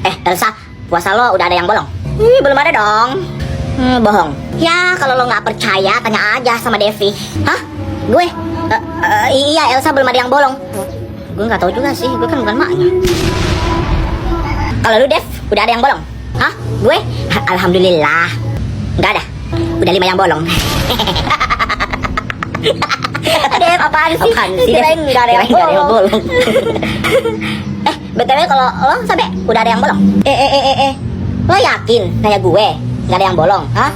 Elsa, puasa lo udah ada yang bolong? Belum ada dong. Bohong. Ya, kalau lo nggak percaya, tanya aja sama Devi. Hah? Gue? Iya, Elsa belum ada yang bolong. Gue nggak tahu juga sih, gue kan bukan maknya. Kalau lu, Dev, udah ada yang bolong? Hah? Gue? Alhamdulillah. Nggak ada. Udah 5 yang bolong. Dev, apaan sih? Dev? Nggak ada yang bolong. BTW kalau lo sampai udah ada yang bolong? Lo yakin kayak gue nggak ada yang bolong? Hah?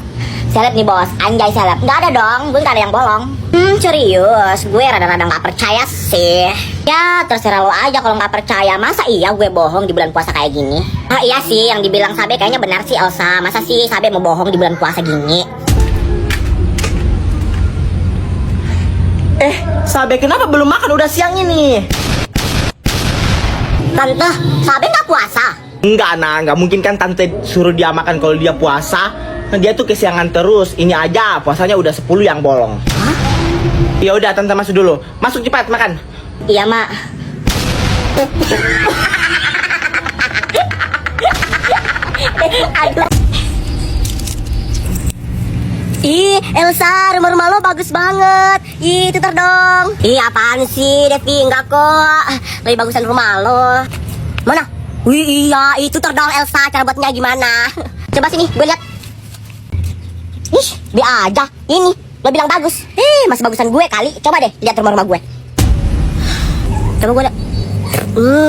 Seleb nih bos, anjay seleb. Nggak ada dong, gue nggak ada yang bolong. Serius, gue rada-rada nggak percaya sih. Ya terserah lo aja kalau nggak percaya. Masa iya gue bohong di bulan puasa kayak gini? Ah iya sih, yang dibilang Sabe kayaknya benar sih Elsa. Masa sih Sabe mau bohong di bulan puasa gini? Sabe kenapa belum makan? Udah siang ini. Tante, Sabe nggak puasa? Enggak, nah, nggak mungkin kan tante suruh dia makan kalau dia puasa. Nah, dia tuh kesiangan terus. Ini aja puasanya udah 10 yang bolong. Hah? Ya udah, tante masuk dulu. Masuk cepat makan. Iya mak. Ih, Elsa, rumah-rumah lo bagus banget. Ih, tutor dong. Ih, apaan sih, Devi? Enggak kok. Lebih bagusan rumah lo. Mana? Wih, iya, itu tutor dong, Elsa. Cara buatnya gimana? Coba sini, gue lihat. Ih, be aja. Ini, lo bilang bagus. Masih bagusan gue kali. Coba deh, lihat rumah-rumah gue. Coba gue lihat.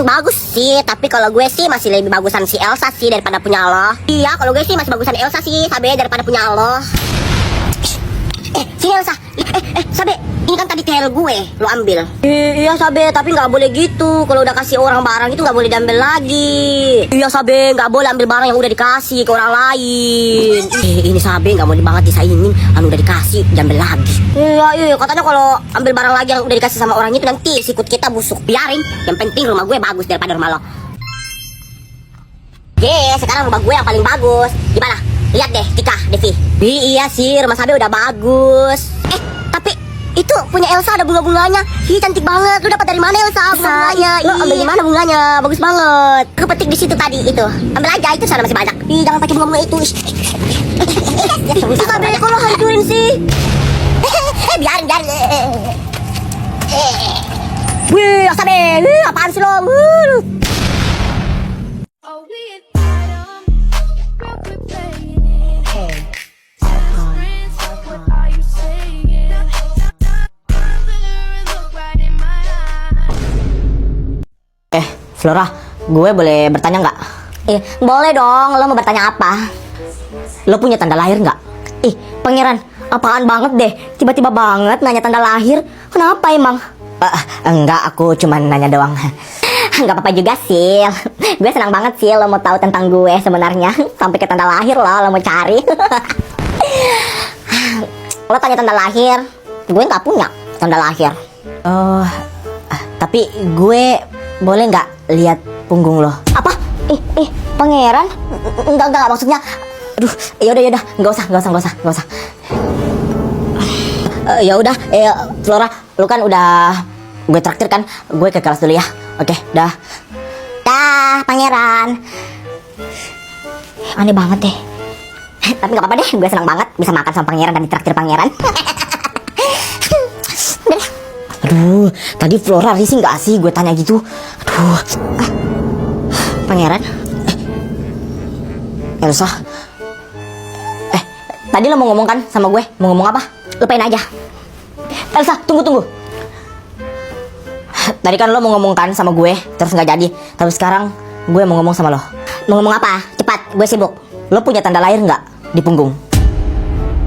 Bagus sih, tapi kalau gue sih masih lebih bagusan si Elsa sih daripada punya lo. Iya, kalau gue sih masih bagusan Elsa sih, Sabe, daripada punya lo. Sini Elsa. Sabe, ini kan tadi tel gue, lo ambil. Iya Sabe, tapi nggak boleh gitu. Kalau udah kasih orang barang itu nggak boleh diambil lagi. Iya Sabe, nggak boleh ambil barang yang udah dikasih ke orang lain. Ini Sabe nggak mau banget disaingin, udah dikasih diambil lagi. Iya, katanya kalau ambil barang lagi yang udah dikasih sama orang itu nanti sikut kita busuk. Biarin, yang penting rumah gue bagus daripada rumah lo. Sekarang rumah gue yang paling bagus. Gimana? Lihat deh, Tika, Devi. Iya sih, rumah Sabe udah bagus. Tapi itu punya Elsa ada bunga-bunganya. Ih, cantik banget. Lu dapat dari mana Elsa bunganya? Lu ambil di mana bunganya? Bagus banget. Kepetik di situ tadi itu. Ambil aja, itu sana masih banyak. Ih, jangan pakai bunga-bunga itu. Sabe, kok lo hancurin sih? Biarin. Wih, Sabe, apaan sih lo? Flora, gue boleh bertanya nggak? Boleh dong. Lo mau bertanya apa? Lo punya tanda lahir nggak? Pangeran, apaan banget deh. Tiba-tiba banget nanya tanda lahir. Kenapa emang? Enggak, aku cuma nanya doang. Nggak apa-apa juga sih. Gue senang banget sih lo mau tahu tentang gue sebenarnya. Sampai ke tanda lahir lo mau cari. Lo tanya tanda lahir. Gue nggak punya tanda lahir. Tapi gue boleh nggak lihat punggung lo? Apa? Pangeran? Enggak, maksudnya. Aduh, yaudah, nggak usah. Ya udah, Flora, lu kan udah gue traktir kan, gue ke kelas dulu ya. Oke, dah. Dah, Pangeran. Aneh banget deh. Tapi nggak apa-apa deh, gue senang banget bisa makan sama Pangeran dan ditraktir Pangeran. Aduh, tadi Flora risih nggak sih gue tanya gitu? Aduh, Pangeran, Elsa, tadi lo mau ngomong kan sama gue? Mau ngomong apa? Lupain aja. Elsa, tunggu. Tadi kan lo mau ngomong kan sama gue, terus nggak jadi. Tapi sekarang gue mau ngomong sama lo. Mau ngomong apa? Cepat, gue sibuk. Lo punya tanda lahir nggak di punggung?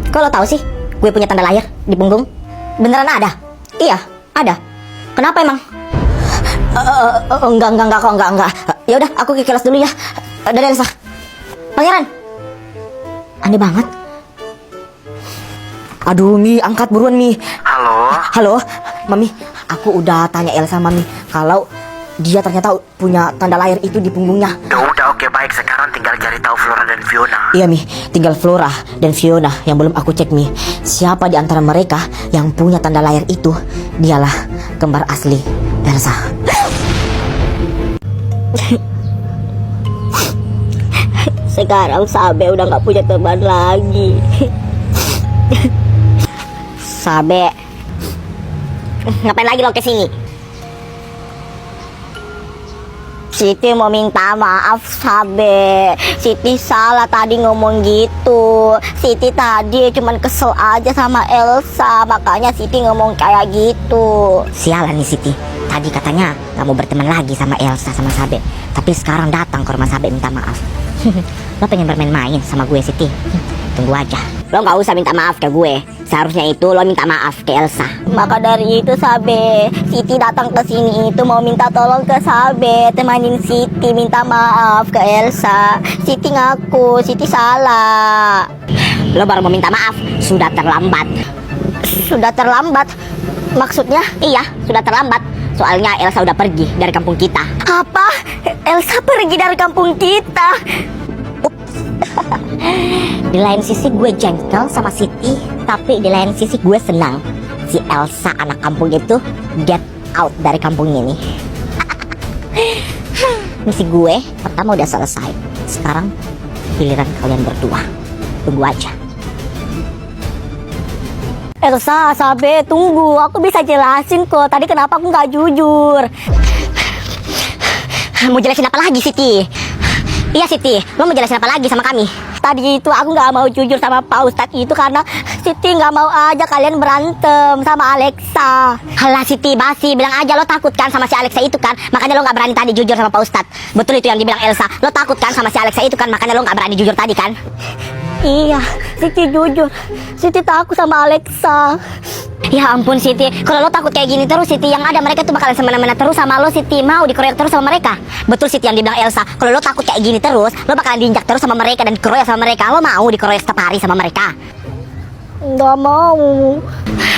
Kok lo tahu sih gue punya tanda lahir di punggung? Beneran ada? Iya, ada. Kenapa emang? Enggak. Ya udah, aku ke kelas dulu ya. Dadah Elsa. Pangeran. Aneh banget. Aduh, Mi, angkat buruan, Mi. Halo, Mami. Aku udah tanya Elsa, Mami, kalau dia ternyata punya tanda lahir itu di punggungnya. Ya udah, oke, baik. Sekarang tinggal cari tahu Flora dan Fiona. Iya, Mi, tinggal Flora dan Fiona yang belum aku cek, Mi. Siapa di antara mereka yang punya tanda lahir itu, dialah kembar asli Elsa. sekarang Sabe udah nggak punya teman lagi. Sabe, ngapain lagi lo kesini? Siti mau minta maaf Sabe. Siti salah tadi ngomong gitu. Siti tadi cuman kesel aja sama Elsa, makanya Siti ngomong kayak gitu. Sialan nih Siti. Tadi katanya gak mau berteman lagi sama Elsa sama Sabe, tapi sekarang datang ke rumah Sabe minta maaf. Lo pengen bermain-main sama gue Siti? Tunggu aja. Lo gak usah minta maaf ke gue. Seharusnya itu lo minta maaf ke Elsa. Maka dari itu Sabe, Siti datang ke sini itu mau minta tolong ke Sabe, temanin Siti minta maaf ke Elsa. Siti ngaku Siti salah. Lo baru mau minta maaf, sudah terlambat. Sudah terlambat? Maksudnya? Iya, sudah terlambat. Soalnya Elsa udah pergi dari kampung kita. Apa? Elsa pergi dari kampung kita? Di lain sisi gue jengkel sama Siti, tapi di lain sisi gue senang si Elsa anak kampung itu get out dari kampung ini. Misi gue pertama udah selesai. Sekarang giliran kalian berdua. Tunggu aja. Elsa, Sabe, tunggu. Aku bisa jelasin kok. Tadi kenapa aku nggak jujur. Mau jelasin apa lagi, Siti? Iya, Siti. Lo mau jelasin apa lagi sama kami? Tadi itu aku nggak mau jujur sama Pak Ustadz itu karena Siti nggak mau aja kalian berantem sama Alexa. Halah Siti, basi. Bilang aja lo takut kan sama si Alexa itu kan. Makanya lo nggak berani tadi jujur sama Pak Ustadz. Betul itu yang dibilang Elsa. Lo takut kan sama si Alexa itu kan. Makanya lo nggak berani jujur tadi kan. Iya, Siti jujur. Siti takut sama Alexa. Ya ampun Siti, kalau lo takut kayak gini terus Siti, yang ada mereka tuh bakalan semena-mena terus sama lo Siti. Mau dikeroyok terus sama mereka. Betul Siti yang dibilang Elsa. Kalau lo takut kayak gini terus, lo bakalan diinjak terus sama mereka dan dikeroyok sama mereka. Lo mau dikeroyok setiap hari sama mereka? Nggak mau.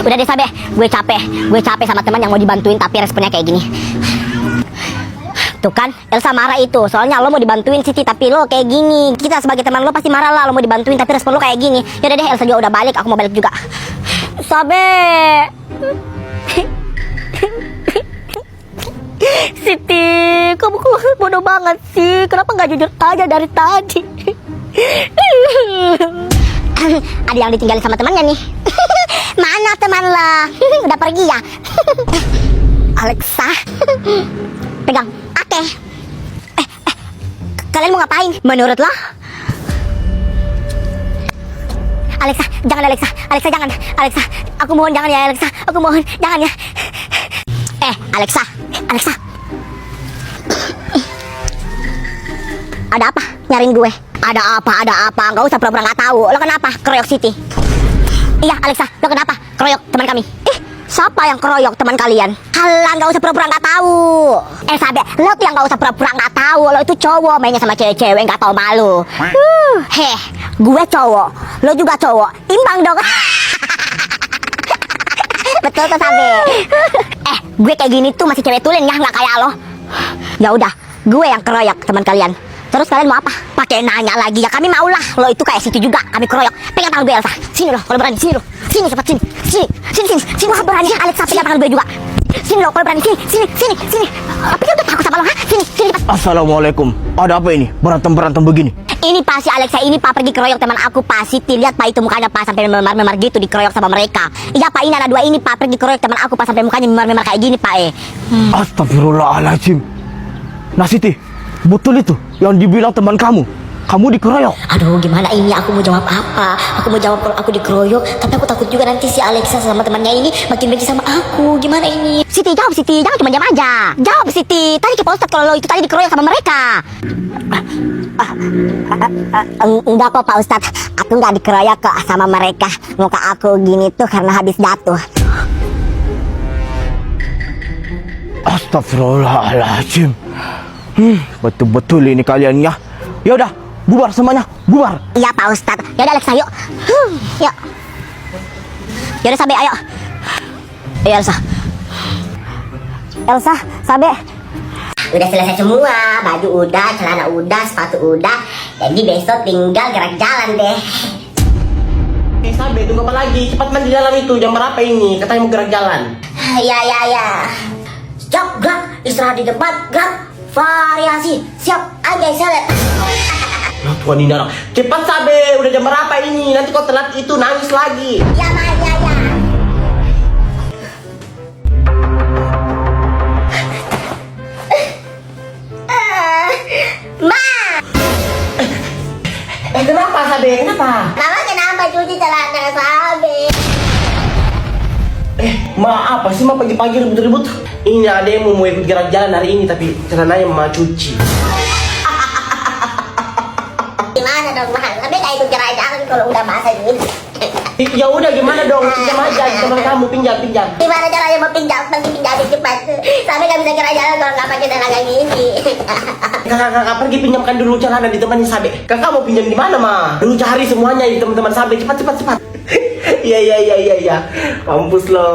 Udah deh Sabe, gue capek sama teman yang mau dibantuin tapi responnya kayak gini. Tuh kan, Elsa marah itu. Soalnya lo mau dibantuin Siti tapi lo kayak gini. Kita sebagai teman lo pasti marah lah. Lo mau dibantuin tapi respon lo kayak gini. Yaudah deh, Elsa juga udah balik. Aku mau balik juga. Sabe. Siti, kamu kok bodoh banget sih. Kenapa gak jujur aja dari tadi? Ada yang ditinggalin sama temannya nih. Mana teman lah? Udah pergi ya? Alexa. Pegang. Oke. Kalian mau ngapain? Menurut lo? Alexa, jangan Alexa. Alexa jangan. Alexa, aku mohon jangan ya Alexa. Aku mohon jangan ya. Alexa. Alexa. Ada apa? Nyariin gue. Ada apa? Gak usah pura-pura gak tahu. Lo kenapa? Keroyok Siti. Iya Alexa, lo kenapa? Keroyok teman kami. Siapa yang keroyok teman kalian? Halah, gak usah pura-pura gak tahu. Sabe, lo tuh yang gak usah pura-pura gak tahu. Lo itu cowok mainnya sama cewek-cewek gak tahu malu. Gue cowok, lo juga cowok. Imbang dong. Betul tuh Sabe. Gue kayak gini tuh masih cewek tulen ya, gak kayak lo. Ya udah, gue yang keroyok teman kalian. Terus kalian mau apa? Pakai nanya lagi ya, kami mau lah. Lo itu kayak situ juga, kami keroyok. Pegang tangan gue Elsa. Sini lo, kalau berani sini lo. Sini cepat sini. Sini lo berani Alexa, pegang tangan gue juga. Sini lo, kalau berani sini. Tapi kan udah takut sama lo, ha? Sini cepat. Assalamualaikum. Ada apa ini? Berantem begini. Ini Pak, si Alexa ini Pak pergi keroyok teman aku Pak. Siti lihat Pak itu mukanya Pak sampai memar-memar gitu dikeroyok sama mereka. Iya Pak, ini anak dua ini Pak pergi keroyok teman aku Pak sampai mukanya memar-memar kayak gini Pak. Astagfirullahaladzim. Nah Siti, betul itu yang dibilang teman kamu. Kamu dikeroyok. Aduh gimana ini, aku mau jawab apa? Aku mau jawab kalau aku dikeroyok, tapi aku takut juga nanti si Alexa sama temannya ini makin benci sama aku. Gimana ini? Siti jawab Siti, jangan cuma diam aja. Jawab Siti, tadi ke Pak Ustadz kalau lo itu tadi dikeroyok sama mereka. Enggak kok Pak Ustadz, aku nggak dikeroyok kok sama mereka. Muka aku gini tuh karena habis jatuh. Astagfirullahaladzim. Betul-betul ini kalian ya. Ya udah, bubar semuanya, bubar. Iya Pak Ustadz. Ya udah Alexa yuk. Yuk. Ya udah Sabe ayo. Ayo Elsa. Elsa, Sabe. Udah selesai semua, baju udah, celana udah, sepatu udah. Jadi besok tinggal gerak jalan deh. Sabe, tunggu apa lagi? Cepat mandi dalam itu, jam berapa ini? Katanya mau gerak jalan. Ya. Stop, gerak. Istirahat di depan, gerak. Variasi. Siap, anjay selet. Nah, Tuhan ini orang. Cepat Sabe, udah jam berapa ini? Nanti kau telat itu nangis lagi. Ya, Ma, ya. Ma, Kenapa Sabe? Kenapa? Mama kenapa cuci celana Sabe? Ma, apa sih Ma pagi-pagi ribut-ribut? Ini ada yang mau ikut jalan-jalan hari ini tapi celananya Ma cuci. Gimana dong, Ma? Sabe gak ikut jalan-jalan kalau udah basah gini. Ya udah gimana dong? Pinjam aja teman kamu pinjam. Gimana caranya mau pinjam? Nanti pinjamin cepat. Sabe gak bisa jalan-jalan kalau nggak pakai celana kayak gini. Kakak pergi pinjamkan dulu celana di temannya Sabe. Kakak mau pinjam di mana Ma? Dulu cari semuanya di teman-teman Sabe. Cepat. Iya. Mampus lo.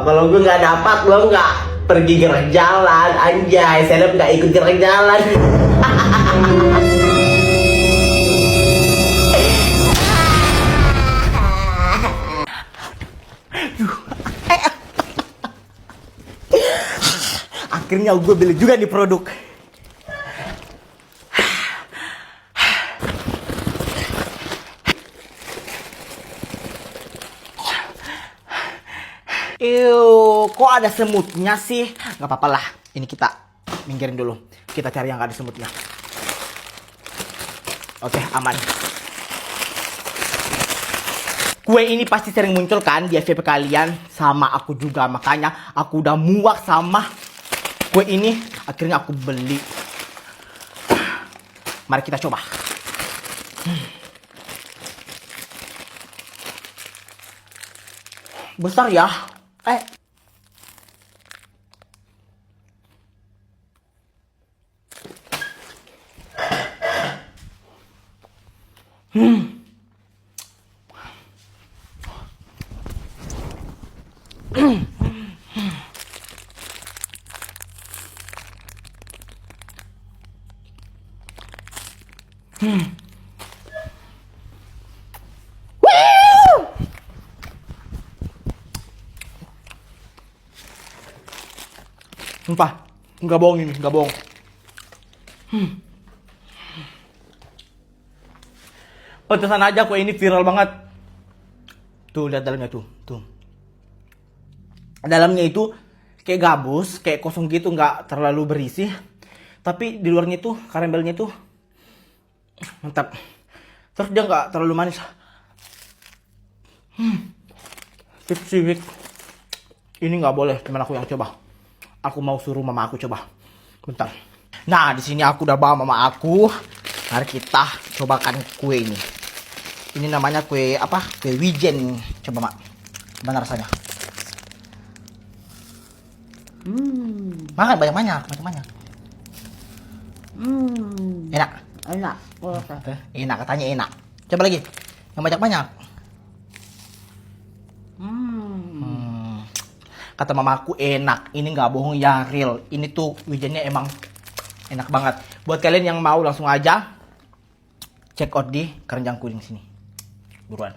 Kalau gue nggak dapat lo nggak pergi gerak jalan. Anjay, seleb nggak ikut gerak jalan. Akhirnya gue beli juga nih produk. Kok ada semutnya sih? Gak apa-apa lah. Ini kita minggirin dulu. Kita cari yang gak ada semutnya. Oke, aman. Kue ini pasti sering muncul kan di FYP kalian. Sama aku juga. Makanya aku udah muak sama kue ini. Akhirnya aku beli. Mari kita coba. Besar ya. Sumpah, nggak bohong ini, nggak bohong. Pantesan aja kue ini viral banget. Tuh, lihat dalamnya tuh. Dalamnya itu kayak gabus, kayak kosong gitu, nggak terlalu berisi. Tapi di luarnya tuh, karamelnya tuh mantap. Terus dia nggak terlalu manis. Sip. Ini nggak boleh, cuman aku yang coba. Aku mau suruh mama aku coba. Bentar. Nah, di sini aku udah bawa mama aku. Mari kita cobakan kue ini. Ini namanya kue apa? Kue wijen. Coba, Mak. Gimana rasanya? Makan banyak-banyak. Enak. Enak, katanya enak. Coba lagi. Yang banyak-banyak. Kata mamaku enak. Ini nggak bohong ya, real. Ini tuh wijennya emang enak banget. Buat kalian yang mau langsung aja check out di Keranjang Kuning sini. Buruan.